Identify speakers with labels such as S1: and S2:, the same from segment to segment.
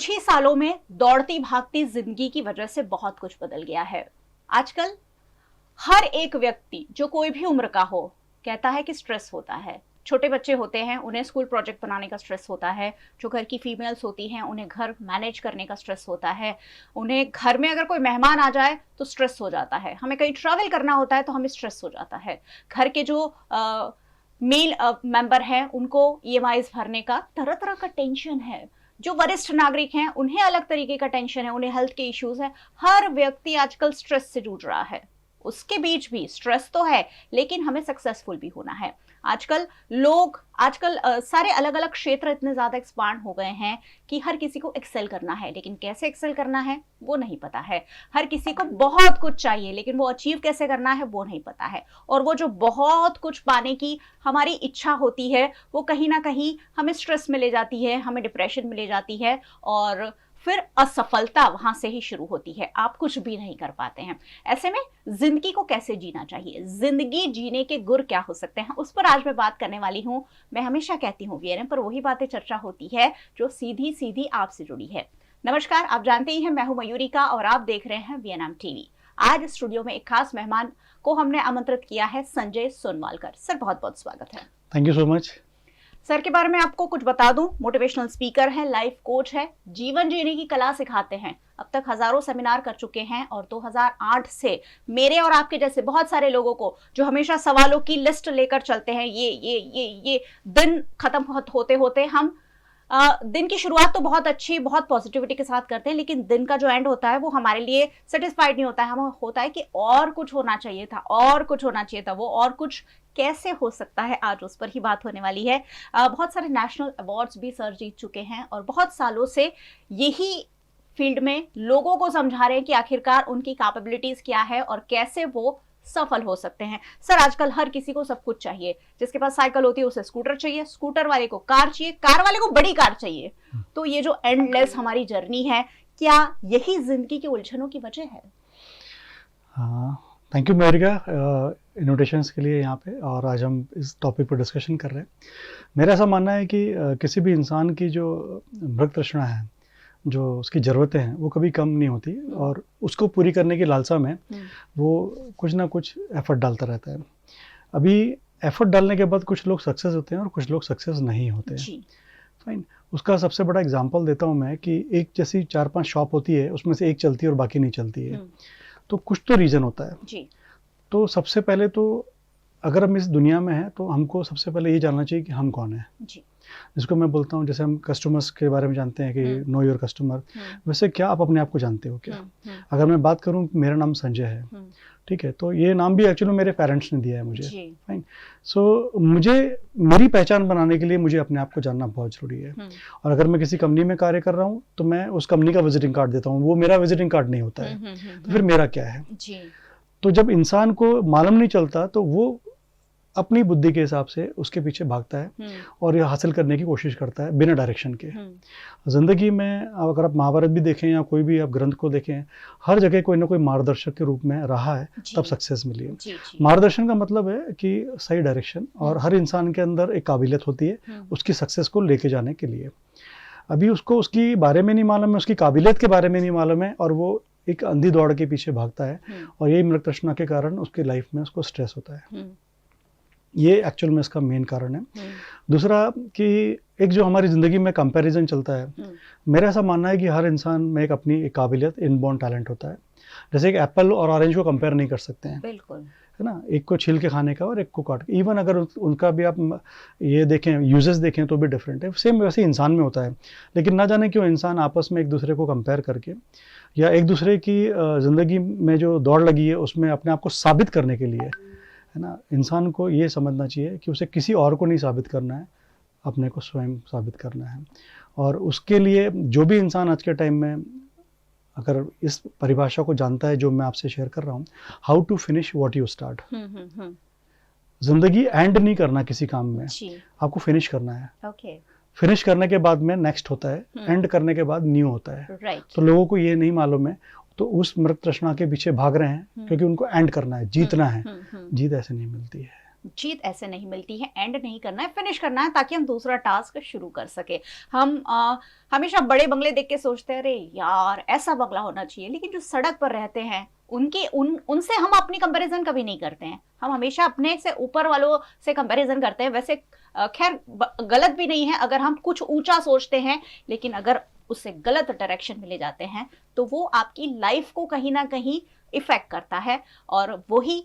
S1: कुछ ही सालों में दौड़ती भागती जिंदगी की वजह से बहुत कुछ बदल गया है। आजकल हर एक व्यक्ति जो कोई भी उम्र का हो कहता है कि स्ट्रेस होता है। छोटे बच्चे होते हैं, उन्हें स्कूल प्रोजेक्ट बनाने का स्ट्रेस होता है। जो घर की फीमेल्स होती हैं, उन्हें घर मैनेज करने का स्ट्रेस होता है। उन्हें घर में अगर कोई मेहमान आ जाए तो स्ट्रेस हो जाता है। हमें कहीं ट्रैवल करना होता है तो हमें स्ट्रेस हो जाता है। घर के जो मेल मेंबर हैं उनको ईएमआईज भरने का तरह तरह का टेंशन है। जो वरिष्ठ नागरिक हैं उन्हें अलग तरीके का टेंशन है, उन्हें हेल्थ के इश्यूज हैं। हर व्यक्ति आजकल स्ट्रेस से जूझ रहा है। उसके बीच भी स्ट्रेस तो है, लेकिन हमें सक्सेसफुल भी होना है। आजकल सारे अलग अलग क्षेत्र इतने ज्यादा एक्सपांड हो गए हैं कि हर किसी को एक्सेल करना है, लेकिन कैसे एक्सेल करना है वो नहीं पता है। हर किसी को बहुत कुछ चाहिए, लेकिन वो अचीव कैसे करना है वो नहीं पता है। और वो जो बहुत कुछ पाने की हमारी इच्छा होती है वो कहीं ना कहीं हमें स्ट्रेस में ले जाती है, हमें डिप्रेशन में ले जाती है, और फिर असफलता वहां से ही शुरू होती है। आप कुछ भी नहीं कर पाते हैं। ऐसे में जिंदगी को कैसे जीना चाहिए, जिंदगी जीने के गुर क्या हो सकते हैं, उस पर आज मैं बात करने वाली हूं। मैं हमेशा कहती हूँ वीएनएम पर वही बातें चर्चा होती है जो सीधी सीधी आपसे जुड़ी है। नमस्कार, आप जानते ही हैं मैं हूं मयूरिका और आप देख रहे हैं वीएनएम टीवी। आज स्टूडियो में एक खास मेहमान को हमने आमंत्रित किया है, संजय सोनवालकर। सर बहुत बहुत स्वागत है।
S2: Thank you so much.
S1: Sir के बारे में आपको कुछ बता दूं, मोटिवेशनल स्पीकर है, लाइफ कोच है, जीवन जीने की कला सिखाते हैं। अब तक हजारों सेमिनार कर चुके हैं और 2008 से मेरे और आपके जैसे बहुत सारे लोगों को जो हमेशा सवालों की लिस्ट लेकर चलते हैं, ये दिन खत्म होते होते हम दिन की शुरुआत तो बहुत अच्छी, बहुत पॉजिटिविटी के साथ करते हैं, लेकिन दिन का जो एंड होता है वो हमारे लिए सेटिस्फाइड नहीं होता है। हमें होता है कि और कुछ होना चाहिए था, और कुछ होना चाहिए था। वो और कुछ कैसे हो सकता है, आज उस पर ही बात होने वाली है। बहुत सारे नेशनल अवार्ड्स भी सर जीत चुके हैं और बहुत सालों से यही फील्ड में लोगों को समझा रहे हैं कि आखिरकार उनकी कैपेबिलिटीज क्या है और कैसे वो सफल हो सकते हैं। सर आजकल हर किसी को सब कुछ चाहिए। जिसके पास साइकिल होती है उसे स्कूटर चाहिए, स्कूटर वाले को कार चाहिए, कार वाले को बड़ी कार चाहिए। तो ये जो एंडलेस हमारी जर्नी है, क्या यही जिंदगी की उलझनों की वजह है?
S2: थैंक यू मेरिका इन्विटेशंस के लिए यहाँ पे, और आज हम इस टॉपिक पर डिस्कशन कर रहे हैं। मेरा ऐसा मानना है कि किसी भी इंसान की जो मृग तृष्णा है, जो उसकी ज़रूरतें हैं, वो कभी कम नहीं होती, और उसको पूरी करने की लालसा में वो कुछ ना कुछ एफर्ट डालता रहता है। अभी एफर्ट डालने के बाद कुछ लोग सक्सेस होते हैं और कुछ लोग सक्सेस नहीं होते हैं। फाइन, उसका सबसे बड़ा एग्जांपल देता हूँ मैं कि एक जैसी 4-5 शॉप होती है, उसमें से एक चलती है और बाकी नहीं चलती है। तो कुछ तो रीज़न होता है जी। तो सबसे पहले तो अगर हम इस दुनिया में हैं तो हमको सबसे पहले ये जानना चाहिए कि हम कौन हैं जी। जिसको मैं बोलता हूँ, जैसे हम कस्टमर्स के बारे में जानते हैं कि नो योर कस्टमर, वैसे क्या आप अपने आप को जानते हो क्या? अगर मैं बात करूँ, मेरा नाम संजय है, ठीक है, तो ये नाम भी एक्चुअली मेरे पेरेंट्स ने दिया है मुझे। फाइन, सो मुझे मेरी पहचान बनाने के लिए मुझे अपने आप को जानना बहुत जरूरी है। और अगर मैं किसी कंपनी में कार्य कर रहा हूँ तो मैं उस कंपनी का विजिटिंग कार्ड देता हूँ, वो मेरा विजिटिंग कार्ड नहीं होता है। तो फिर मेरा क्या है जी। तो जब इंसान को मालूम नहीं चलता तो वो अपनी बुद्धि के हिसाब से उसके पीछे भागता है और ये हासिल करने की कोशिश करता है बिना डायरेक्शन के। जिंदगी में अगर आप महाभारत भी देखें या कोई भी आप ग्रंथ को देखें, हर जगह कोई ना कोई मार्गदर्शक के रूप में रहा है, तब सक्सेस मिली है। मार्गदर्शन का मतलब है कि सही डायरेक्शन, और हर इंसान के अंदर एक काबिलियत होती है उसकी सक्सेस को लेके जाने के लिए। अभी उसको उसकी बारे में नहीं मालूम है, उसकी काबिलियत के बारे में नहीं मालूम है, और वो एक अंधी दौड़ के पीछे भागता है, और यही मृग तृष्णा के कारण उसकी लाइफ में उसको स्ट्रेस होता है। ये एक्चुअल में इसका मेन कारण है। दूसरा कि एक जो हमारी ज़िंदगी में कंपैरिजन चलता है, मेरा ऐसा मानना है कि हर इंसान में एक अपनी एक काबिलियत, इनबॉर्न टैलेंट होता है। जैसे एक एप्पल और ऑरेंज को कंपेयर नहीं कर सकते हैं, बिल्कुल, है ना, एक को छील के खाने का और एक को काट के। इवन अगर उनका भी आप ये देखें, यूजेस देखें तो भी डिफरेंट है। सेम वैसे इंसान में होता है, लेकिन ना जाने क्यों इंसान आपस में एक दूसरे को कंपेयर करके या एक दूसरे की ज़िंदगी में जो दौड़ लगी है उसमें अपने आप को साबित करने के लिए, है ना, इंसान को ये समझना चाहिए कि उसे किसी और को नहीं साबित करना है, अपने को स्वयं साबित करना है। और उसके लिए जो भी इंसान आज के टाइम में अगर इस परिभाषा को जानता है जो मैं आपसे शेयर कर रहा हूँ, how to finish what you start. जिंदगी एंड नहीं करना किसी काम में, आपको फिनिश करना है। फिनिश करने के बाद में नेक्स्ट होता है, एंड करने के बाद न्यू होता है। तो लोगों को ये नहीं मालूम है, तो उस मृग तृष्णा के पीछे भाग रहे हैं क्योंकि उनको एंड करना है, जीतना है। जीत ऐसे नहीं मिलती है।
S1: जीत ऐसे नहीं मिलती है, एंड नहीं करना है, फिनिश करना है ताकि हम दूसरा टास्क शुरू कर सके। हम हमेशा बड़े बंगले देख के सोचते हैं अरे यार ऐसा बंगला होना चाहिए, लेकिन जो सड़क पर रहते हैं उनसे हम अपनी कंपैरिजन कभी नहीं करते हैं। हम हमेशा अपने से ऊपर वालों से कंपैरिजन करते हैं। वैसे खैर गलत भी नहीं है अगर हम कुछ ऊंचा सोचते हैं, लेकिन अगर उससे गलत डायरेक्शन में ले जाते हैं तो वो आपकी लाइफ को कहीं ना कहीं इफेक्ट करता है, और वही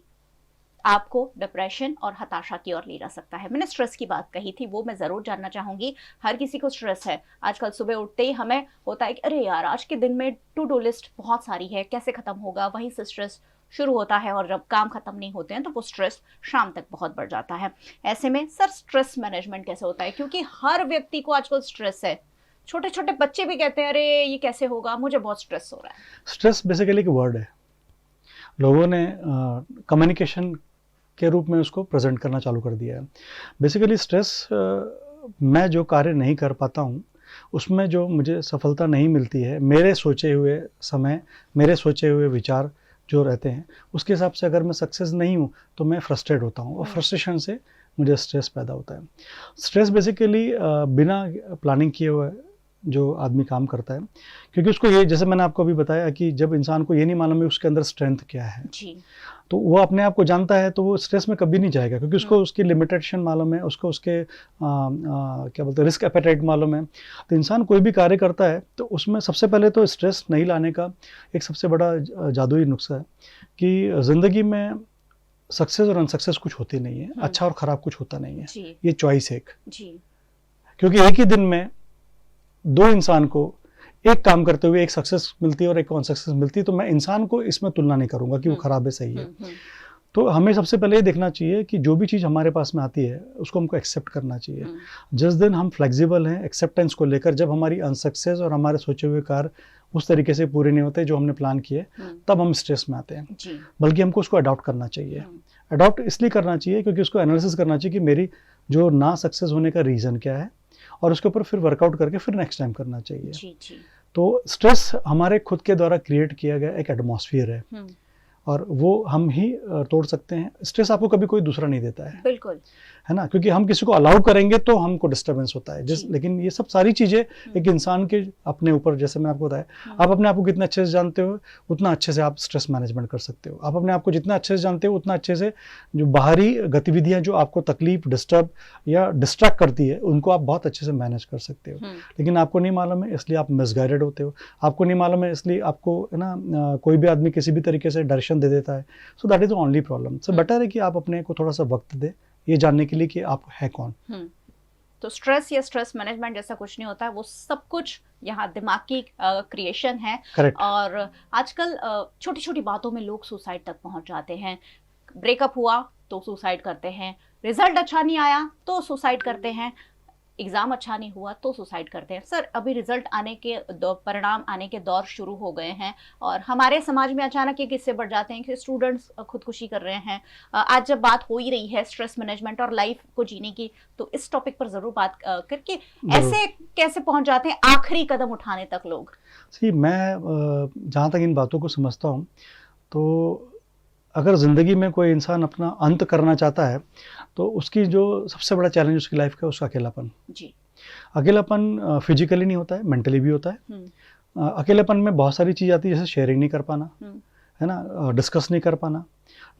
S1: आपको डिप्रेशन और हताशा की ओर ले जा सकता है। मैंने स्ट्रेस की बात कही थी, वो मैं जरूर जानना चाहूंगी। हर किसी को स्ट्रेस है। आजकल सुबह उठते ही हमें होता है कि अरे यार आज के दिन में टू डू लिस्ट बहुत सारी है, कैसे खत्म होगा, वहीं से स्ट्रेस शुरू होता है, और जब काम खत्म नहीं होते हैं तो वो स्ट्रेस शाम तक बहुत बढ़ जाता है। ऐसे में सर स्ट्रेस मैनेजमेंट कैसे होता है, क्योंकि हर व्यक्ति को आजकल स्ट्रेस है। छोटे छोटे बच्चे भी कहते हैं अरे ये कैसे होगा, मुझे बहुत स्ट्रेस हो रहा है।
S2: स्ट्रेस बेसिकली एक वर्ड है, लोगों ने कम्युनिकेशन के रूप में उसको प्रेजेंट करना चालू कर दिया है। बेसिकली स्ट्रेस मैं जो कार्य नहीं कर पाता हूँ, उसमें जो मुझे सफलता नहीं मिलती है, मेरे सोचे हुए समय, मेरे सोचे हुए विचार जो रहते हैं, उसके हिसाब से अगर मैं सक्सेस नहीं हूँ तो मैं फ्रस्ट्रेट होता हूँ, और फ्रस्ट्रेशन से मुझे स्ट्रेस पैदा होता है। स्ट्रेस बेसिकली बिना प्लानिंग किए हुए जो आदमी काम करता है, क्योंकि उसको ये, जैसे मैंने आपको अभी बताया कि जब इंसान को ये नहीं मालूम है उसके अंदर स्ट्रेंथ क्या है
S1: जी,
S2: तो वो अपने आप को जानता है, तो वो स्ट्रेस में कभी नहीं जाएगा, क्योंकि उसको उसकी लिमिटेशन मालूम है, उसको उसके क्या बोलते हैं रिस्क एपेटाइट मालूम है। तो इंसान कोई भी कार्य करता है तो उसमें सबसे पहले तो स्ट्रेस नहीं लाने का एक सबसे बड़ा जादुई नुस्खा है कि ज़िंदगी में सक्सेस और अनसक्सेस कुछ होती नहीं है, अच्छा और ख़राब कुछ होता नहीं है, ये चॉइस है एक। क्योंकि एक ही दिन में दो इंसान को एक काम करते हुए एक सक्सेस मिलती है और एक अनसक्सेस मिलती है, तो मैं इंसान को इसमें तुलना नहीं करूंगा कि वो खराब है सही है। तो हमें सबसे पहले ये देखना चाहिए कि जो भी चीज़ हमारे पास में आती है उसको हमको एक्सेप्ट करना चाहिए। जिस दिन हम फ्लेक्सिबल हैं एक्सेप्टेंस को लेकर, जब हमारी अनसक्सेस और हमारे सोचे हुए कार्य उस तरीके से पूरे नहीं होते जो हमने प्लान किए, तब हम स्ट्रेस में आते हैं। बल्कि हमको उसको अडॉप्ट करना चाहिए। अडॉप्ट इसलिए करना चाहिए क्योंकि उसको एनालिसिस करना चाहिए कि मेरी जो ना सक्सेस होने का रीज़न क्या है, और उसके ऊपर फिर वर्कआउट करके फिर नेक्स्ट टाइम करना चाहिए।
S1: जी।
S2: तो स्ट्रेस हमारे खुद के द्वारा क्रिएट किया गया एक एटमॉस्फेयर है, और वो हम ही तोड़ सकते हैं। स्ट्रेस आपको कभी कोई दूसरा नहीं देता है,
S1: बिल्कुल,
S2: है ना, क्योंकि हम किसी को अलाउ करेंगे तो हमको डिस्टर्बेंस होता है। लेकिन ये सब सारी चीज़ें एक इंसान के अपने ऊपर, जैसे मैं आपको बताया, आप अपने आप को कितना अच्छे से जानते हो उतना अच्छे से आप स्ट्रेस मैनेजमेंट कर सकते हो। आप अपने आप को जितना अच्छे से जानते हो उतना अच्छे से जो बाहरी गतिविधियाँ जो आपको तकलीफ, डिस्टर्ब या डिस्ट्रैक्ट करती है, उनको आप बहुत अच्छे से मैनेज कर सकते हो। लेकिन आपको नहीं मालूम है इसलिए आप मिसगाइडेड होते हो, आपको नहीं मालूम है इसलिए आपको, है ना, कोई भी आदमी किसी भी तरीके से डायरेक्शन दे देता है। सो that is the only problem. So better है कि आप अपने को थोड़ा सा वक्त दे ये जानने के लिए कि आप है कौन।
S1: तो स्ट्रेस या स्ट्रेस मैनेजमेंट जैसा कुछ नहीं होता है, वो सब कुछ यहाँ दिमाग की क्रिएशन है।
S2: Correct.
S1: और आजकल छोटी छोटी बातों में लोग सुसाइड तक पहुंच जाते हैं। ब्रेकअप हुआ तो सुसाइड करते हैं, रिजल्ट अच्छा नहीं आया तो सुसाइड करते हैं, एग्जाम अच्छा नहीं हुआ तो सुसाइड करते हैं। सर अभी रिजल्ट आने के परिणाम आने के दौर शुरू हो गए हैं, और हमारे समाज में अचानक ये किस्से बढ़ जाते हैं कि स्टूडेंट्स खुदकुशी कर रहे हैं। आज जब बात हो ही रही है स्ट्रेस मैनेजमेंट और लाइफ को जीने की, तो इस टॉपिक पर जरूर बात करके ऐसे कैसे पहुंच जाते हैं आखिरी कदम उठाने तक लोग।
S2: मैं जहाँ तक इन बातों को समझता हूँ, तो अगर ज़िंदगी में कोई इंसान अपना अंत करना चाहता है तो उसकी जो सबसे बड़ा चैलेंज उसकी लाइफ का उसका अकेलापन।
S1: जी,
S2: अकेलापन फिजिकली नहीं होता है, मेंटली भी होता है। अकेलेपन में बहुत सारी चीज़ आती है, जैसे शेयरिंग नहीं कर पाना, है ना, डिस्कस नहीं कर पाना,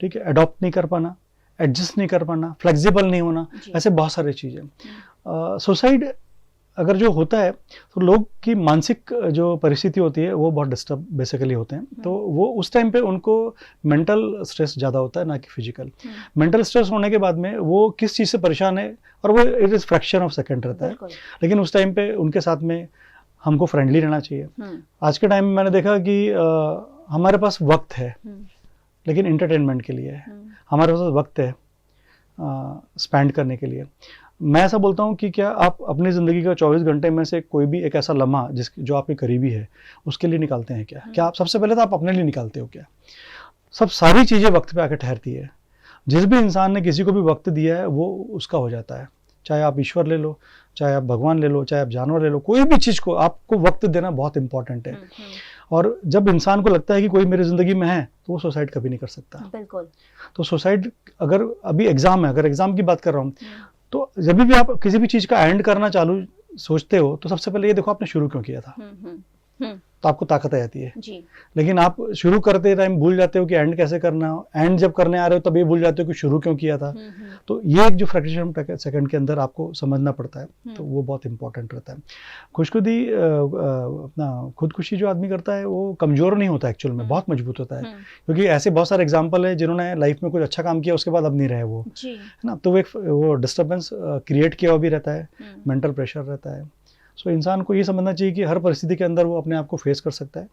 S2: ठीक है, अडॉप्ट नहीं कर पाना, एडजस्ट नहीं कर पाना, फ्लेक्सिबल नहीं होना, ऐसे बहुत सारी चीज़ें। सुसाइड अगर जो होता है तो लोग की मानसिक जो परिस्थिति होती है वो बहुत डिस्टर्ब बेसिकली होते हैं, तो वो उस टाइम पे उनको मेंटल स्ट्रेस ज़्यादा होता है ना कि फिजिकल। मेंटल स्ट्रेस होने के बाद में वो किस चीज़ से परेशान है, और वो it is fraction of second रहता है, लेकिन उस टाइम पे उनके साथ में हमको फ्रेंडली रहना चाहिए। आज के टाइम में मैंने देखा कि हमारे पास वक्त है लेकिन इंटरटेनमेंट के लिए है, हमारे पास वक्त है स्पेंड करने के लिए। मैं ऐसा बोलता हूँ कि क्या आप अपनी ज़िंदगी का 24 घंटे में से कोई भी एक ऐसा लम्हा जो आपके करीबी है उसके लिए निकालते हैं क्या? क्या आप सबसे पहले तो आप अपने लिए निकालते हो क्या? सब सारी चीज़ें वक्त पे आकर ठहरती है। जिस भी इंसान ने किसी को भी वक्त दिया है वो उसका हो जाता है। चाहे आप ईश्वर ले लो, चाहे आप भगवान ले लो, चाहे आप जानवर ले लो, कोई भी चीज़ को आपको वक्त देना बहुत इंपॉर्टेंट है। और जब इंसान को लगता है कि कोई मेरी ज़िंदगी में है तो वो सुसाइड कभी नहीं कर सकता।
S1: बिल्कुल।
S2: तो सुसाइड, अगर अभी एग्ज़ाम है, अगर एग्ज़ाम की बात कर रहा हूँ, तो जब भी आप किसी भी चीज़ का एंड करना चालू सोचते हो तो सबसे पहले ये देखो आपने शुरू क्यों किया था, तो आपको ताकत आ जाती है।
S1: जी।
S2: लेकिन आप शुरू करते टाइम भूल जाते हो कि एंड कैसे करना हो, एंड जब करने आ रहे हो तब ये भूल जाते हो कि शुरू क्यों किया था। तो ये एक जो फ्रैक्शन सेकंड के अंदर आपको समझना पड़ता है, तो वो बहुत इंपॉर्टेंट रहता है। खुदकुशी, अपना खुदकुशी जो आदमी करता है वो कमज़ोर नहीं होता एक्चुअल में, बहुत मजबूत होता है। क्योंकि ऐसे बहुत सारे एग्जाम्पल है जिन्होंने लाइफ में कुछ अच्छा काम किया उसके बाद अब नहीं रहे वो, है ना। तो वो डिस्टर्बेंस क्रिएट किया हुआ भी रहता है, मेंटल प्रेशर रहता है। सो इंसान को ये समझना चाहिए कि हर परिस्थिति के अंदर वो अपने आप को फेस कर सकता है।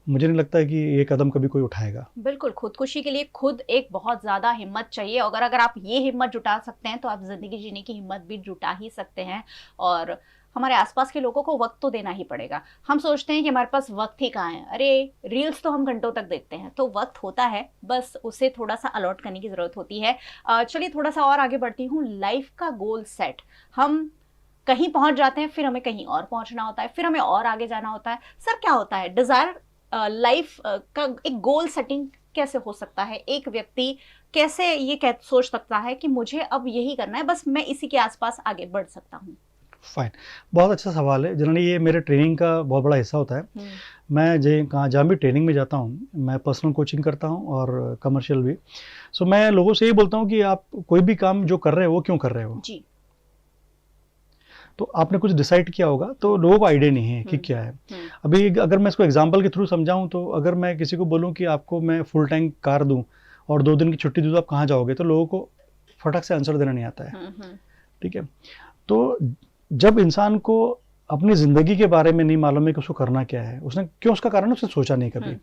S2: मुझे नहीं लगता है कि ये कदम कभी कोई उठाएगा।
S1: बिल्कुल, खुदकुशी के लिए खुद एक बहुत ज़्यादा हिम्मत चाहिए, अगर आप ये हिम्मत जुटा सकते हैं तो आप ज़िंदगी जीने की हिम्मत भी जुटा ही सकते हैं। और हमारे आसपास के लोगों को वक्त तो देना ही पड़ेगा। हम सोचते हैं कि हमारे पास वक्त ही कहाँ है, अरे रील्स तो हम घंटों तक देखते हैं, तो वक्त होता है, बस उसे थोड़ा सा अलॉट करने की ज़रूरत होती है। चलिए थोड़ा सा और आगे बढ़ती हूँ। लाइफ का गोल सेट, हम कहीं पहुंच जाते हैं, फिर हमें कहीं और पहुंचना होता है, फिर हमें और आगे जाना होता है। सर क्या होता है डिजायर लाइफ का एक गोल सेटिंग कैसे हो सकता है? एक व्यक्ति कैसे ये सोच सकता है कि मुझे अब यही करना है, बस मैं इसी के आसपास आगे बढ़ सकता हूँ?
S2: फाइन, बहुत अच्छा सवाल है। जनरली ये मेरे ट्रेनिंग का बहुत बड़ा हिस्सा होता है। मैं जहाँ भी ट्रेनिंग में जाता हूँ, मैं पर्सनल कोचिंग करता हूँ और कमर्शियल भी। सो मैं लोगों से ये बोलता हूँ कि आप कोई भी काम जो कर रहे हो वो क्यों कर रहे हो
S1: जी।
S2: तो आपने कुछ डिसाइड किया होगा, तो लोगों को आइडिया नहीं है कि क्या है। अभी अगर मैं इसको एग्जांपल के थ्रू समझाऊं, तो अगर मैं किसी को बोलूं कि आपको मैं फुल टैंक कार दूं और 2 दिन की छुट्टी दूं, तो आप कहाँ जाओगे, तो लोगों को फटक से आंसर देना नहीं आता है। ठीक है। तो जब इंसान को अपनी ज़िंदगी के बारे में नहीं मालूम है कि उसको करना क्या है, उसने क्यों, उसका कारण उसने सोचा नहीं कभी,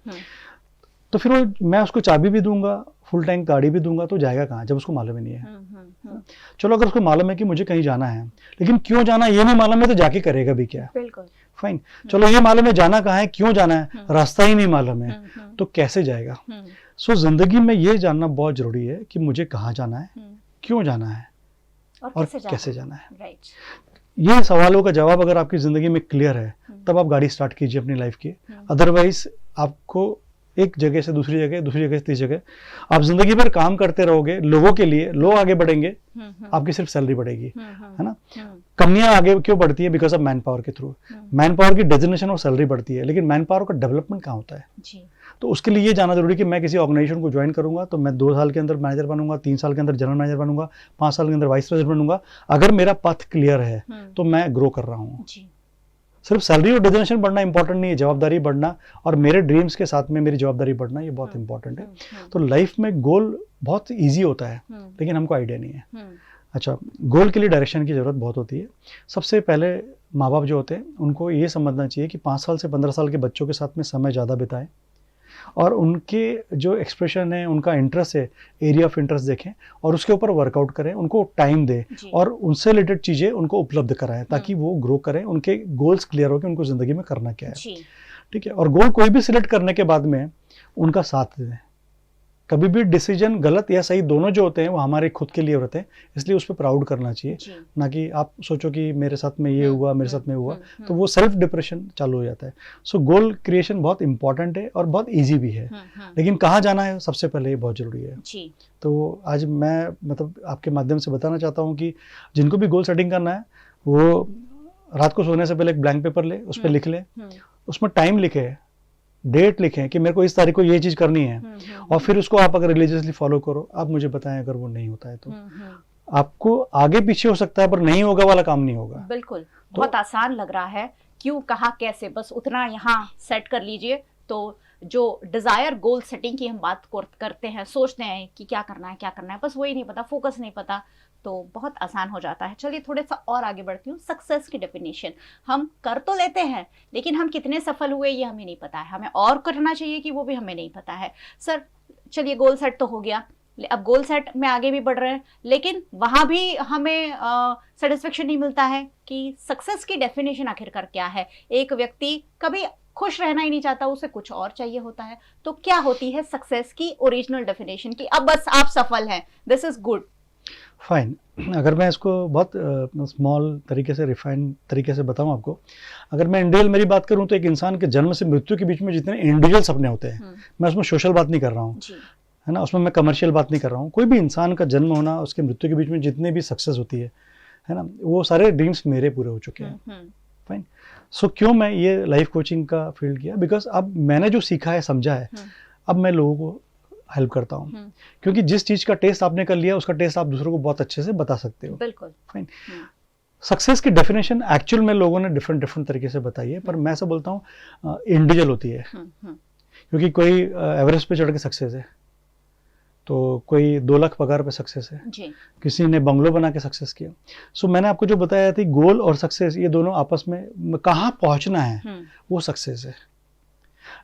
S2: तो फिर मैं उसको चाबी भी दूंगा, फुल टैंक गाड़ी भी दूंगा, तो जाएगा कहाँ जब उसको मालूम ही नहीं है। चलो अगर उसको मालूम है कि मुझे कहीं जाना है, लेकिन क्यों जाना है ये नहीं मालूम है, तो जाके करेगा भी क्या?
S1: बिल्कुल।
S2: फाइन, चलो ये मालूम है जाना कहाँ है, क्यों जाना है, रास्ता ही नहीं मालूम है, तो कैसे जाएगा? सो जिंदगी में ये जानना बहुत जरूरी है कि मुझे कहाँ जाना है, क्यों जाना है और कैसे जाना है। ये सवालों का जवाब अगर आपकी जिंदगी में क्लियर है, तब आप गाड़ी स्टार्ट कीजिए अपनी लाइफ की। अदरवाइज आपको एक जगह से दूसरी जगह, दूसरी जगह से तीसरी जगह, आप जिंदगी भर काम करते रहोगे लोगों के लिए, लोग आगे बढ़ेंगे, आपकी सिर्फ सैलरी बढ़ेगी, है ना। कंपनियां आगे क्यों बढ़ती है? बिकॉज ऑफ मैन पावर के थ्रू। मैन पावर की डेजिग्नेशन और सैलरी बढ़ती है, लेकिन मैन पावर का डेवलपमेंट कहाँ होता है? तो उसके लिए ये जानना जरूरी कि मैं किसी ऑर्गेनाइजेशन को ज्वाइन करूंगा तो मैं 2 साल के अंदर मैनेजर बनूंगा, 3 साल के अंदर जनरल मैनेजर बनूंगा, 5 साल के अंदर वाइस प्रेसिडेंट बनूंगा। अगर मेरा पथ क्लियर है तो मैं ग्रो कर रहा हूँ। सिर्फ सैलरी और डेजिग्नेशन बढ़ना इंपॉर्टेंट नहीं है, जवाबदारी बढ़ना और मेरे ड्रीम्स के साथ में मेरी जवाबदारी बढ़ना, ये बहुत इंपॉर्टेंट है। तो लाइफ में गोल बहुत ईजी होता है, लेकिन हमको आइडिया नहीं है। अच्छा, गोल के लिए डायरेक्शन की जरूरत बहुत होती है। सबसे पहले माँ बाप जो होते हैं उनको ये समझना चाहिए कि 5 साल से 15 साल के बच्चों के साथ में समय ज़्यादा बिताएं और उनके जो एक्सप्रेशन है, उनका इंटरेस्ट है, एरिया ऑफ इंटरेस्ट देखें और उसके ऊपर वर्कआउट करें, उनको टाइम दें और उनसे रिलेटेड चीज़ें उनको उपलब्ध कराएं ताकि वो ग्रो करें, उनके गोल्स क्लियर हो कि उनको ज़िंदगी में करना क्या है। ठीक है। और गोल कोई भी सिलेक्ट करने के बाद में उनका साथ दें। कभी भी डिसीजन गलत या सही दोनों जो होते हैं वो हमारे खुद के लिए होते हैं, इसलिए उस पर प्राउड करना चाहिए, ना कि आप सोचो कि मेरे साथ में ये हुआ, मेरे साथ में हुआ, तो वो सेल्फ डिप्रेशन चालू हो जाता है। सो गोल क्रिएशन बहुत इंपॉर्टेंट है और बहुत इजी भी है, लेकिन कहाँ जाना है सबसे पहले ये बहुत जरूरी है। तो आज मैं मतलब आपके माध्यम से बताना चाहता हूँ कि जिनको भी गोल सेटिंग करना है वो रात को सोने से पहले एक ब्लैंक पेपर ले, उस पर लिख ले, उसमें टाइम लिखे, डेट लिखें कि मेरे को इस तारीख को ये चीज करनी है, और फिर उसको आप अगर रिलीजियसली फॉलो करो। आप मुझे बताएं अगर वो नहीं होता है तो आपको आगे पीछे हो सकता है पर नहीं होगा वाला काम नहीं होगा।
S1: बिल्कुल, बहुत आसान लग रहा है, क्यों, कहाँ, कैसे, बस उतना यहाँ सेट कर लीजिए। तो जो डिजायर गोल सेटिंग की हम बात करते हैं, सोचते हैं कि क्या करना है, बस वही नहीं पता, फोकस नहीं पता, तो बहुत आसान हो जाता है। चलिए थोड़ा सा और आगे बढ़ती हूँ। सक्सेस की डेफिनेशन, हम कर तो लेते हैं लेकिन हम कितने सफल हुए ये हमें नहीं पता है, हमें और करना चाहिए कि वो भी हमें नहीं पता है। सर चलिए गोल सेट तो हो गया, अब गोल सेट में आगे भी बढ़ रहे हैं, लेकिन वहाँ भी हमें सेटिस्फेक्शन नहीं मिलता है कि सक्सेस की डेफिनेशन आखिरकार क्या है। एक व्यक्ति कभी खुश रहना ही नहीं चाहता, उसे कुछ और चाहिए होता है। तो क्या होती है सक्सेस की ओरिजिनल डेफिनेशन की अब बस आप सफल हैं, दिस इज गुड?
S2: फाइन। अगर मैं इसको बहुत स्मॉल तरीके से, रिफाइंड तरीके से बताऊं आपको, अगर मैं इंडिविजुअल मेरी बात करूं तो एक इंसान के जन्म से मृत्यु के बीच में जितने इंडिविजुअल सपने होते हैं, मैं उसमें सोशल बात नहीं कर रहा हूँ, है ना, उसमें मैं कमर्शियल बात नहीं कर रहा हूँ, कोई भी इंसान का जन्म होना, उसके मृत्यु के बीच में जितने भी सक्सेस होती है ना, वो सारे ड्रीम्स मेरे पूरे हो चुके हैं। फाइन। सो क्यों मैं ये लाइफ कोचिंग का फील्ड किया? बिकॉज अब मैंने जो सीखा है, समझा है, अब मैं लोगों को हेल्प करता हूँ, क्योंकि जिस चीज का टेस्ट आपने कर लिया उसका टेस्ट आप दूसरों को बहुत अच्छे से बता सकते हो।
S1: बिल्कुल।
S2: फाइन। सक्सेस की डेफिनेशन एक्चुअल में लोगों ने डिफरेंट तरीके से बताई है, पर मैं ऐसा बोलता हूँ इंडिविजुअल होती है, क्योंकि कोई एवरेस्ट पे चढ़ के सक्सेस है, तो कोई 2 लाख पगार पे सक्सेस है जी। किसी ने बंगलो बना के सक्सेस किया। सो मैंने आपको जो बताया थी, गोल और सक्सेस ये दोनों आपस में कहाँ पहुंचना है वो सक्सेस है,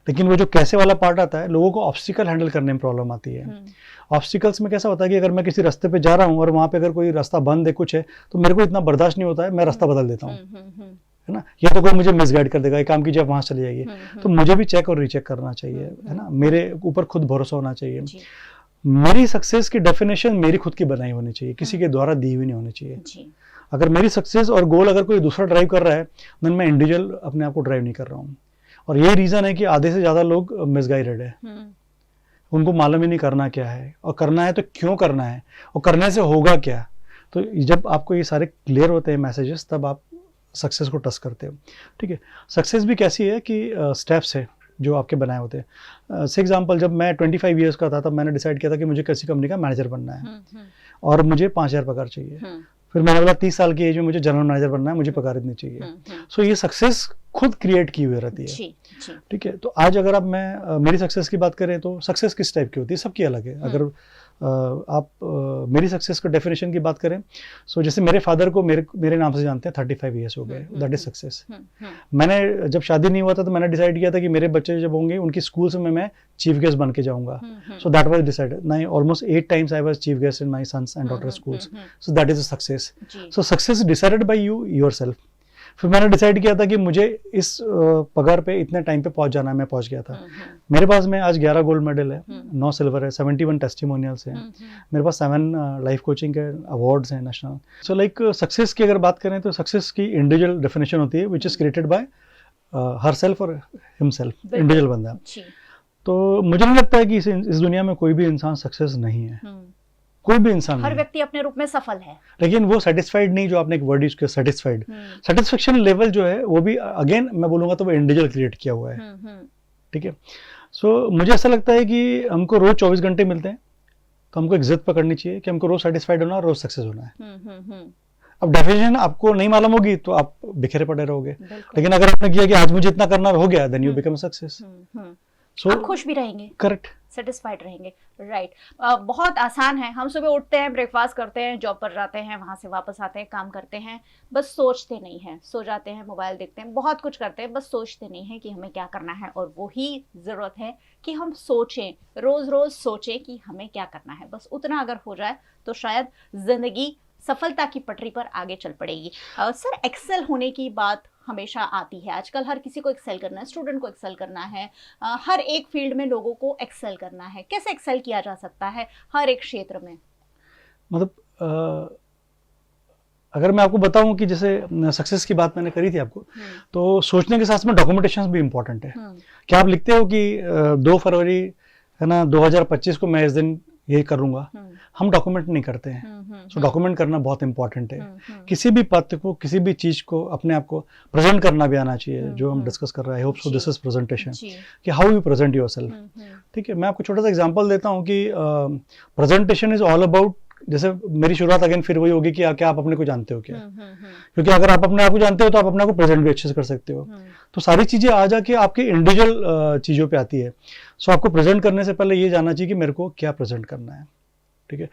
S2: लेकिन वो जो कैसे वाला पार्ट आता है, लोगों को ऑब्स्टिकल हैंडल करने में प्रॉब्लम आती है। ऑब्स्टिकल्स में कैसा होता है कि अगर मैं किसी रास्ते पे जा रहा हूँ और वहां पे अगर कोई रास्ता बंद है, कुछ है, तो मेरे को इतना बर्दाश्त नहीं होता है, मैं रास्ता बदल देता हूँ, है ना, या तो कोई मुझे मिसगाइड कर देगा, एक काम कीजिए आप वहां चले जाइए। तो मुझे भी चेक और रीचेक करना चाहिए, है ना, मेरे ऊपर खुद भरोसा होना चाहिए। मेरी सक्सेस की डेफिनेशन मेरी खुद की बनाई होनी चाहिए, किसी के द्वारा दी हुई नहीं होनी चाहिए। अगर मेरी सक्सेस और गोल अगर कोई दूसरा ड्राइव कर रहा है, देन मैं इंडिविजुअल अपने आप को ड्राइव नहीं कर रहा हूँ। और यही रीजन है कि आधे से ज्यादा लोग मिसगाइडेड है, उनको मालूम ही नहीं करना क्या है, और करना है तो क्यों करना है, और करने से होगा क्या। तो जब आपको ये सारे क्लियर होते हैं मैसेजेस, तब आप सक्सेस को टच करते हो। ठीक है। सक्सेस भी कैसी है कि स्टेप्स है जो आपके बनाए होते हैं। फॉर एग्जाम्पल, जब मैं 25 ईयर्स का था, तब मैंने डिसाइड किया था कि मुझे किसी कंपनी का मैनेजर बनना है और मुझे 5,000 पगार चाहिए। फिर मैंने बोला 30 साल की एज में मुझे जनरल मैनेजर बनना है, मुझे पगार इतनी चाहिए। सो ये सक्सेस खुद क्रिएट की हुई रहती है। ठीक है। तो आज अगर आप मेरी सक्सेस की बात करें तो सक्सेस किस टाइप की होती है, सबकी अलग है। अगर आप मेरी सक्सेस का डेफिनेशन की बात करें, सो जैसे मेरे फादर को मेरे नाम से जानते हैं, 35 ईयर्स हो गए, दैट इज सक्सेस। मैंने जब शादी नहीं हुआ था तो मैंने डिसाइड किया था कि मेरे बच्चे जब होंगे उनकी स्कूल से मैं चीफ गेस्ट बन के जाऊंगा। So that was decided. Nine almost 8 times I was chief guest in my sons and daughter schools. So that is a success. So success decided by you yourself. फिर मैंने decide किया था कि मुझे इस पगार पे इतने टाइम पे पहुंच जाना है, मैं पहुंच गया था। मेरे पास में आज 11 गोल्ड मेडल है, 9 सिल्वर है, 71 टेस्टिमोनियल्स हैं, मेरे पास 7 लाइफ कोचिंग के अवार्ड्स हैं नेशनल। सो लाइक सक्सेस की अगर बात करें तो सक्सेस की इंडिविजुअल डेफिनेशन होती है, which is created by herself और हिमसेल्फ, इंडिविजुअल बंदा। तो मुझे नहीं लगता है कि इस दुनिया में कोई भी इंसान सक्सेस नहीं है, कोई भी इंसान,
S1: हर व्यक्ति अपने रूप में सफल है,
S2: लेकिन वो सेटिस्फाइड नहीं, जो आपने एक वर्ड यूज किया सेटिस्फाइड, सेटिस्फेक्शन लेवल जो है वो भी अगेन मैं बोलूंगा तो वो इंडिविजुअल क्रिएट किया हुआ है। ठीक है। सो मुझे ऐसा लगता है कि हमको रोज 24 घंटे मिलते हैं, तो हमको एक जिद पकड़नी चाहिए कि हमको रोज सेटिस्फाइड होना, रोज सक्सेस होना है। अब डेफिनेशन आपको नहीं मालूम होगी तो आप बिखरे पड़े रहोगे, लेकिन अगर आपने किया कि आज मुझे इतना करना हो गया, then you become success.
S1: So, आप खुश भी रहेंगे,
S2: करेक्ट,
S1: सेटिस्फाइड रहेंगे, राइट। बहुत आसान है। हम सुबह उठते हैं, ब्रेकफास्ट करते हैं, जॉब पर जाते हैं, वहां से वापस आते हैं, काम करते हैं, बस सोचते नहीं हैं, सो जाते हैं, मोबाइल देखते हैं, बहुत कुछ करते हैं, बस सोचते नहीं हैं कि हमें क्या करना है। और वही जरूरत है कि हम सोचें, रोज रोज सोचें कि हमें क्या करना है। बस उतना अगर हो जाए तो शायद जिंदगी सफलता की पटरी पर आगे चल पड़ेगी। सर, एक्सेल होने की बात हमेशा आती है। आजकल हर किसी को एक्सेल करना है, स्टूडेंट को एक्सेल करना है, हर एक फील्ड में लोगों को एक्सेल करना है। कैसे एक्सेल किया जा सकता है हर एक क्षेत्र में?
S2: मतलब अगर मैं आपको बताऊं कि जैसे सक्सेस की बात मैंने करी थी आपको, तो सोचने के साथ में डॉक्यूमेंटेशन भी इंपॉर्टेंट है। क्या आप लिखते हो कि 2 फरवरी है ना 2025 को मैं इस दिन यही करूंगा? हम डॉक्यूमेंट नहीं करते हैं। सो डॉक्यूमेंट करना बहुत इंपॉर्टेंट है। किसी भी पत्र को, किसी भी चीज को अपने आप को प्रेजेंट करना भी आना चाहिए, जो हम डिस्कस कर रहे हैं। I hope so this is presentation, कि हाउ यू प्रेजेंट योरसेल्फ। ठीक है। मैं आपको छोटा सा एग्जांपल देता हूं कि प्रेजेंटेशन इज ऑल अबाउट, जैसे मेरी शुरुआत अगेन फिर वही होगी कि क्या आप अपने को जानते हो क्या? क्योंकि अगर आप अपने आप को जानते हो तो आप अपने आप को प्रेजेंट भी अच्छे से कर सकते हो। तो सारी चीजें आ जाके आपके इंडिविजुअल चीजों पे आती है। सो आपको प्रेजेंट करने से पहले ये जानना चाहिए कि मेरे को क्या प्रेजेंट करना है। ठीक है।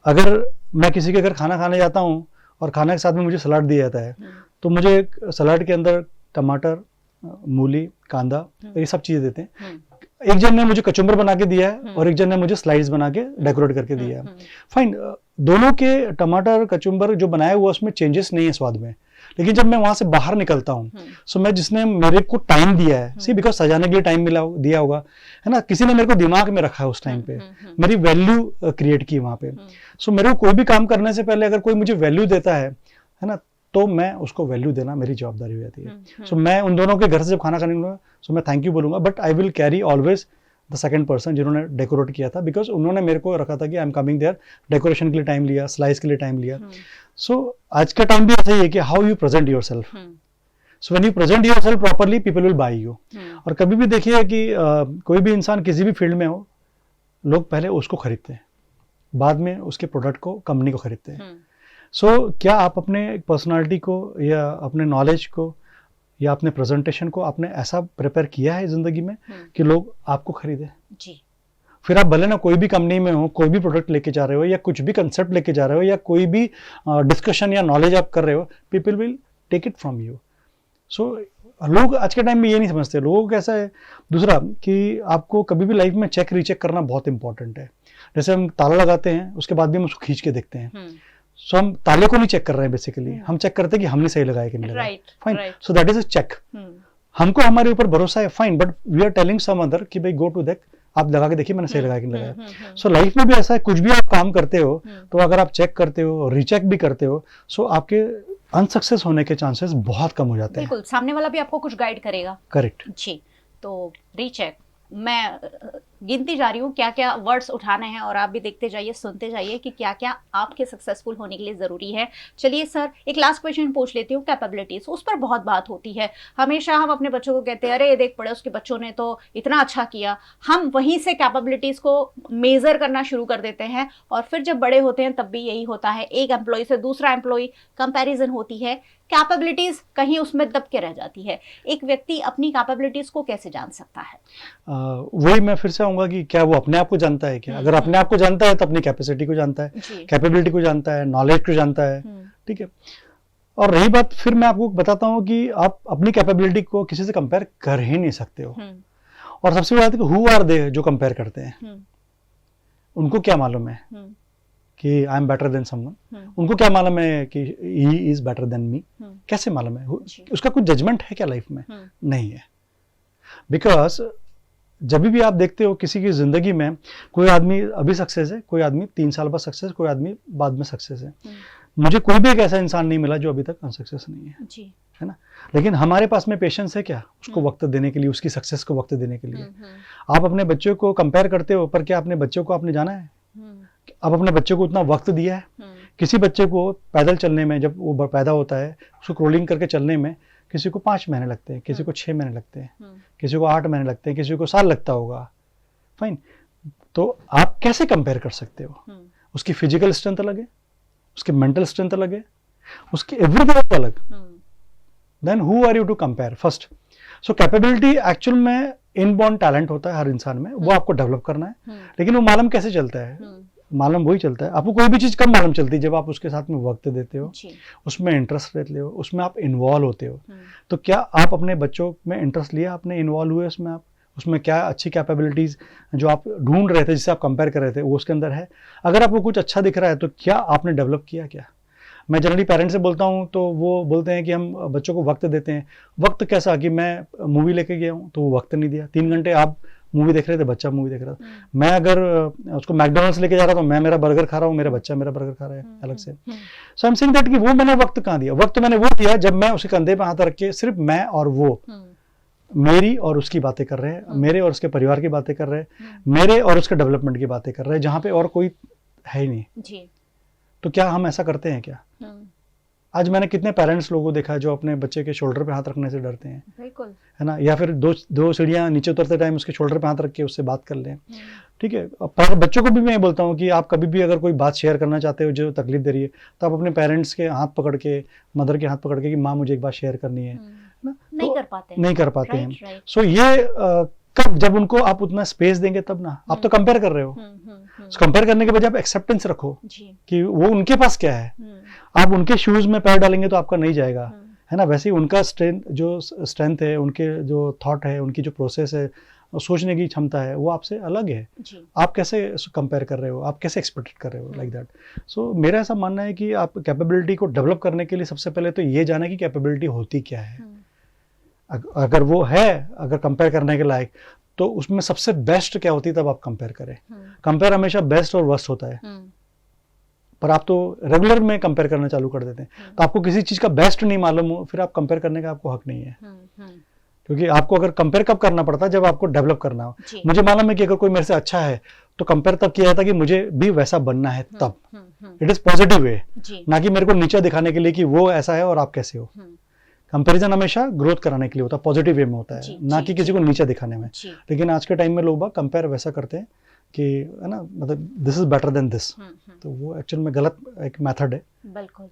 S2: अगर मैं किसी के घर खाना खाने जाता हूँ और खाने के साथ में मुझे सलाद दिया जाता है, तो मुझे सलाद के अंदर टमाटर, मूली, कांदा, ये सब चीजें देते हैं। एक जन ने मुझे कचुम्बर बना के दिया है और एक जन ने मुझे स्लाइड्स बना के डेकोरेट करके दिया है। फाइन, दोनों के टमाटर, कचुम्बर जो बनाया हुआ उसमें चेंजेस नहीं है स्वाद में, लेकिन जब मैं वहां से बाहर निकलता हूँ, सो मैं जिसने मेरे को टाइम दिया है, सी बिकॉज सजाने के लिए टाइम दिया होगा, है ना, किसी ने मेरे को दिमाग में रखा है उस टाइम पे, मेरी वैल्यू क्रिएट की वहां पे। सो मेरे को कोई भी काम करने से पहले अगर कोई मुझे वैल्यू देता है ना, तो मैं उसको वैल्यू देना मेरी जवाबदारी हो जाती है। सो मैं उन दोनों के घर से जब खाना खाने लूंगा, सो मैं थैंक यू बोलूंगा, but I will carry always the second person जिन्होंने डेकोरेट किया था, बिकॉज उन्होंने मेरे को रखा था कि I am coming there, decoration के लिए टाइम लिया, स्लाइस के लिए टाइम लिया। सो आज का टाइम भी ऐसा ही है कि how you present your self, so when you present your self properly people will buy you. और कभी भी देखिए कि कोई भी इंसान किसी भी फील्ड में हो, लोग पहले उसको खरीदते हैं, बाद में उसके प्रोडक्ट को, कंपनी को खरीदते हैं। सो क्या आप अपने पर्सनालिटी को या अपने नॉलेज को या अपने प्रेजेंटेशन को आपने ऐसा प्रिपेयर किया है जिंदगी में कि लोग आपको खरीदे जी? फिर आप भले ना कोई भी कंपनी में हो, कोई भी प्रोडक्ट लेके जा रहे हो या कुछ भी कंसेप्ट लेके जा रहे हो या कोई भी डिस्कशन या नॉलेज आप कर रहे हो, people will take it from you. So लोग आज के टाइम में ये नहीं समझते। लोगों को कैसा है दूसरा कि आपको कभी भी लाइफ में चेक रीचेक करना बहुत इंपॉर्टेंट है। जैसे हम ताला लगाते हैं, उसके बाद भी हम उसको खींच के देखते हैं। सो हम ताले को नहीं चेक कर रहे हैं, बेसिकली हम चेक करते हैं कि हमने सही लगाया कि नहीं लगाया। Fine, so that is a check. हमको हमारे ऊपर भरोसा है, fine, but we are telling some other कि भाई गो टू दैट, आप लगा के देखिए मैंने सही लगाया कि नहीं लगाया। सो लाइफ में भी ऐसा है, कुछ भी आप काम करते हो तो अगर आप चेक करते हो, रीचेक भी करते हो, सो आपके अनसक्सेस होने के चांसेस बहुत कम हो जाते हैं।
S1: बिल्कुल, सामने वाला भी आपको कुछ गाइड करेगा।
S2: करेक्ट
S1: जी। तो रीचेक, मैं गिनती जा रही हूँ क्या क्या वर्ड्स उठाने हैं और आप भी देखते जाइए, सुनते जाइए कि क्या क्या आपके सक्सेसफुल होने के लिए ज़रूरी है। चलिए सर, एक लास्ट क्वेश्चन पूछ लेती हूँ, कैपेबिलिटीज़, उस पर बहुत बात होती है। हमेशा हम अपने बच्चों को कहते हैं अरे देख पड़ोस के बच्चों ने तो इतना अच्छा किया, हम वहीं से कैपेबिलिटीज़ को मेज़र करना शुरू कर देते हैं और फिर जब बड़े होते हैं तब भी यही होता है, एक एम्प्लॉय से दूसरा एम्प्लॉय कंपैरिजन होती है, कैपेबिलिटीज़ कहीं उसमें दब के रह जाती है। एक व्यक्ति अपनी कैपेबिलिटीज़ को कैसे जान सकता है?
S2: वही मैं फिर से आऊंगा कि क्या वो अपने आप को जानता है क्या? अगर अपने आप को जानता है तो अपनी कैपेसिटी को जानता है, कैपेबिलिटी को जानता है, नॉलेज को जानता है, ठीक है। और रही बात, फिर मैं आपको बताता हूँ कि आप अपनी कैपेबिलिटी को किसी से कंपेयर कर ही नहीं सकते हो। और सबसे बड़ी बात है कि हु आर दे जो कंपेयर करते हैं, उनको क्या मालूम है कि I am better than someone? उनको क्या मालूम है कि he is better than me? कैसे मालूम है? उसका कुछ जजमेंट है क्या लाइफ में? नहीं है। बिकॉज जब भी आप देखते हो किसी की जिंदगी में, कोई आदमी अभी सक्सेस है, कोई आदमी 3 साल बाद सक्सेस, कोई आदमी बाद में सक्सेस है। मुझे कोई भी एक ऐसा इंसान नहीं मिला जो अभी तक अनसक्सेस नहीं है जी। है ना? लेकिन हमारे पास में पेशेंस है क्या उसको वक्त देने के लिए, उसकी सक्सेस को वक्त देने के लिए? आप अपने बच्चों को कंपेयर करते हो, पर क्या अपने बच्चों को आपने जाना है? आप अपने बच्चों को उतना वक्त दिया है? किसी बच्चे को पैदल चलने में, जब वो पैदा होता है, उसको क्रोलिंग करके चलने में किसी को 5 महीने लगते हैं, किसी को 6 महीने लगते हैं, किसी को 8 महीने लगते हैं, किसी को साल लगता होगा। फाइन, तो आप कैसे कंपेयर कर सकते हो? उसकी फिजिकल स्ट्रेंथ अलग है, उसकी मेंटल स्ट्रेंथ अलग है, उसकी एवरीथिंग अलग। Then who are you to compare? First, so capability actual में इनबॉर्न टैलेंट होता है हर इंसान में, वो आपको डेवलप करना है। लेकिन वो मालूम कैसे चलता है? मालूम वही चलता है, आपको कोई भी चीज कब मालूम चलती है? जब आप उसके साथ में वक्त देते हो, उसमें इंटरेस्ट लेते हो, उसमें आप इन्वॉल्व होते हो। तो क्या आप अपने बच्चों में इंटरेस्ट लिया, आपने इन्वॉल्व हुए उसमें? आप उसमें क्या अच्छी कैपेबिलिटीज जो आप ढूंढ रहे थे, जिससे आप कंपेयर कर रहे थे, वो उसके अंदर है? अगर आपको कुछ अच्छा दिख रहा है तो क्या आपने डेवलप किया? क्या मैं जनरली पेरेंट्स से बोलता हूँ तो वो बोलते हैं कि हम बच्चों को वक्त देते हैं। वक्त कैसा कि मैं मूवी लेके गया हूँ तो वो वक्त नहीं दिया। 3 घंटे आप मूवी देख रहे थे, बच्चा मूवी देख रहा था। मैं अगर उसको मैकडॉनल्ड्स लेके जा रहा था, मैं मेरा बर्गर खा रहा हूँ, मेरा बच्चा मेरा बर्गर खा रहा है अलग से। सो आई एम सेइंग दैट कि वो मैंने वक्त कहाँ दिया? वक्त मैंने वो दिया जब मैं उसके कंधे पे हाथ रख के सिर्फ मैं और वो, मेरी और उसकी बातें कर रहे हैं, मेरे और उसके परिवार की बातें कर रहे हैं, मेरे और उसके डेवलपमेंट की बातें कर रहे हैं, जहाँ पे और कोई है ही नहीं जी। तो क्या हम ऐसा करते हैं क्या? आज मैंने कितने पेरेंट्स लोगों को देखा है जो अपने बच्चे के शोल्डर पे हाथ रखने से डरते हैं, बिल्कुल, है ना? या फिर दो सीढ़ियां नीचे उतरते टाइम उसके शोल्डर पे हाथ रख के उससे बात कर लें, ठीक है। पर बच्चों को भी मैं बोलता हूँ कि आप कभी भी अगर कोई बात शेयर करना चाहते हो जो तकलीफ दे रही है, तो आप अपने पेरेंट्स के हाथ पकड़ के, मदर के हाथ पकड़ के कि माँ मुझे एक बात शेयर करनी है ना,
S1: नहीं कर पाते
S2: हैं। सो ये कब, जब उनको आप उतना स्पेस देंगे तब ना। आप तो कंपेयर कर रहे हो, कंपेयर करने के बजाय आप एक्सेप्टेंस रखो कि वो उनके पास क्या है। आप उनके शूज में पैर डालेंगे तो आपका नहीं जाएगा, है ना? वैसे ही उनका स्ट्रेंथ है, उनके जो थॉट है, उनकी जो प्रोसेस है, सोचने की क्षमता है वो आपसे अलग है।
S1: जी।
S2: आप कैसे कंपेयर कर रहे हो, आप कैसे एक्सपेक्ट कर रहे हो, लाइक दैट। सो मेरा ऐसा मानना है कि आप कैपेबिलिटी को डेवलप करने के लिए सबसे पहले तो ये जाने की कैपेबिलिटी होती क्या है। अगर वो है, अगर कंपेयर करने के लायक, तो उसमें सबसे बेस्ट क्या होती है, तब आप कंपेयर करें। कंपेयर हमेशा बेस्ट और वर्स्ट होता है, पर आप तो रेगुलर में कंपेयर करना चालू कर देते हैं। तो आपको किसी चीज का बेस्ट नहीं मालूम हो, फिर आप कंपेयर करने का आपको हक नहीं है। क्योंकि आपको अगर कंपेयर कब करना पड़ता है, जब आपको डेवलप करना हो। मुझे मालूम है कि अगर कोई मेरे से अच्छा है तो कंपेयर तब किया जाता है कि मुझे भी वैसा बनना है, तब इट इज पॉजिटिव वे, ना कि मेरे को नीचा दिखाने के लिए कि वो ऐसा है और आप कैसे हो। कंपैरिजन हमेशा ग्रोथ कराने के लिए होता है, पॉजिटिव वे में होता है, ना कि किसी को नीचा दिखाने में। लेकिन आज के टाइम में लोग कंपेयर वैसा करते हैं कि, है ना, मतलब this is better than this, तो वो एक्चुअल में गलत एक मेथड है।
S1: बिल्कुल।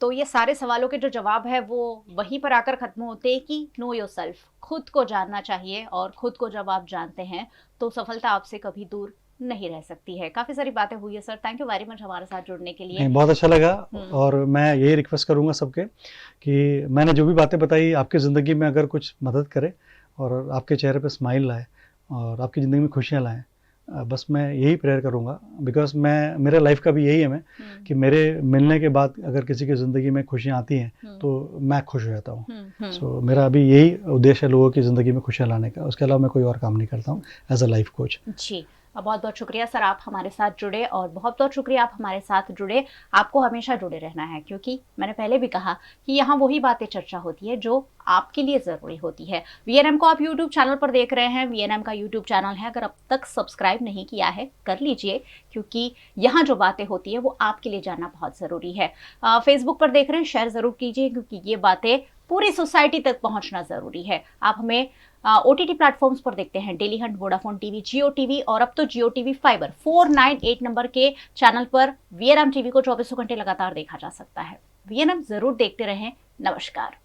S1: तो ये सारे सवालों के जो जवाब है वो वहीं पर आकर खत्म होते हैं कि नो योरसेल्फ, खुद को जानना चाहिए, और खुद को जब आप जानते हैं तो सफलता आपसे कभी दूर नहीं रह सकती है। काफी सारी बातें हुई है sir, thank you very much हमारे साथ जुड़ने के लिए।
S2: बहुत अच्छा लगा, और मैं यही रिक्वेस्ट करूंगा सबके कि मैंने जो भी बातें बताई आपकी ज़िंदगी में अगर कुछ मदद करे और आपके चेहरे पे स्माइल लाए और आपकी ज़िंदगी में खुशियाँ लाएं, बस मैं यही प्रेयर करूंगा। बिकॉज मेरे लाइफ का भी यही है कि मेरे मिलने के बाद अगर किसी की ज़िंदगी में खुशियाँ आती हैं तो मैं खुश हो जाता हूँ। सो मेरा अभी यही उद्देश्य है लोगों की ज़िंदगी में खुशियाँ लाने का, उसके अलावा मैं कोई और काम नहीं करता हूँ एज अ लाइफ कोच।
S1: जी, बहुत बहुत शुक्रिया सर, आप हमारे साथ जुड़े, और बहुत बहुत शुक्रिया आप हमारे साथ जुड़े। आपको हमेशा जुड़े रहना है, क्योंकि मैंने पहले भी कहा कि यहाँ वही बातें चर्चा होती है जो आपके लिए ज़रूरी होती है। VNM को आप YouTube चैनल पर देख रहे हैं, VNM का YouTube चैनल है, अगर अब तक सब्सक्राइब नहीं किया है कर लीजिए, क्योंकि यहाँ जो बातें होती है वो आपके लिए जानना बहुत ज़रूरी है। फेसबुक पर देख रहे हैं, शेयर ज़रूर कीजिए, क्योंकि ये बातें पूरी सोसाइटी तक पहुंचना जरूरी है। आप हमें OTT प्लेटफॉर्म्स पर देखते हैं, डेली हंट, वोडाफोन टीवी, जियो टीवी, और अब तो जियो टीवी फाइबर 498 नंबर के चैनल पर VNM टीवी को 24 घंटे लगातार देखा जा सकता है। VNM जरूर देखते रहें। नमस्कार।